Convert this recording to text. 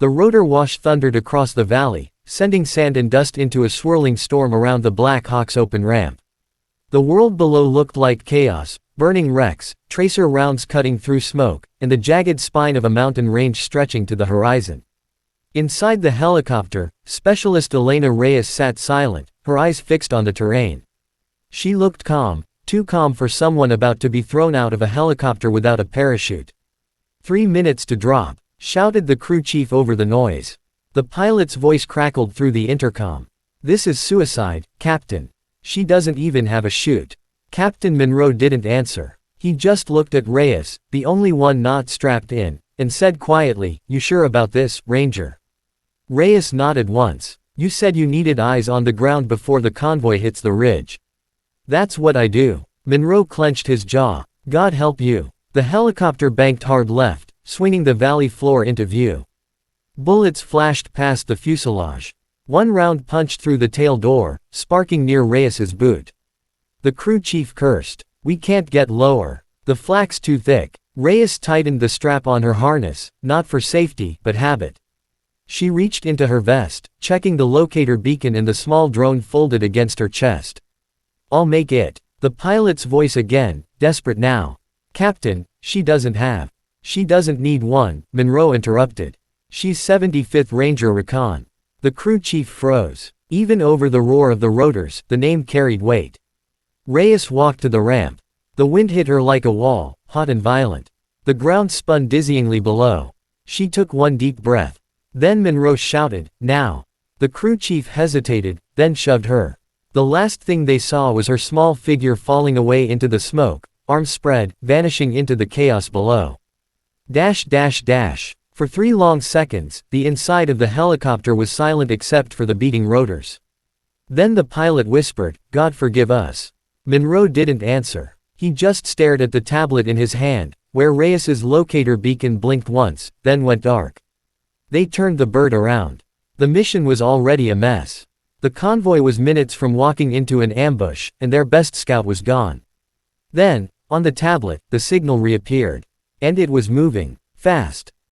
The rotor wash thundered across the valley, sending sand and dust into a swirling storm around the Black Hawk's open ramp. The world below looked like chaos, burning wrecks, tracer rounds cutting through smoke, and the jagged spine of a mountain range stretching to the horizon. Inside the helicopter, Specialist Elena Reyes sat silent, her eyes fixed on the terrain. She looked calm, too calm for someone about to be thrown out of a helicopter without a parachute. 3 minutes to drop, shouted the crew chief over the noise. The pilot's voice crackled through the intercom. This is suicide, Captain. She doesn't even have a chute. Captain Monroe didn't answer. He just looked at Reyes, the only one not strapped in, and said quietly, "You sure about this, Ranger?" Reyes nodded once. "You said you needed eyes on the ground before the convoy hits the ridge." "That's what I do." Monroe clenched his jaw. "God help you." The helicopter banked hard left, swinging the valley floor into view. Bullets flashed past the fuselage. One round punched through the tail door, sparking near Reyes's boot. The crew chief cursed. "We can't get lower. The flak's too thick." Reyes tightened the strap on her harness, not for safety, but habit. She reached into her vest, checking the locator beacon and the small drone folded against her chest. "I'll make it." The pilot's voice again, desperate now. "Captain, she doesn't have." "She doesn't need one," Monroe interrupted. "She's 75th Ranger Recon." The crew chief froze. Even over the roar of the rotors, the name carried weight. Reyes walked to the ramp. The wind hit her like a wall, hot and violent. The ground spun dizzyingly below. She took one deep breath. Then Monroe shouted, "Now!" The crew chief hesitated, then shoved her. The last thing they saw was her small figure falling away into the smoke, arms spread, vanishing into the chaos below. Dash dash dash. For 3 long seconds, the inside of the helicopter was silent except for the beating rotors. Then the pilot whispered, "God forgive us." Monroe didn't answer. He just stared at the tablet in his hand, where Reyes's locator beacon blinked once, then went dark. They turned the bird around. The mission was already a mess. The convoy was minutes from walking into an ambush, and their best scout was gone. Then, on the tablet, the signal reappeared. And it was moving. Fast.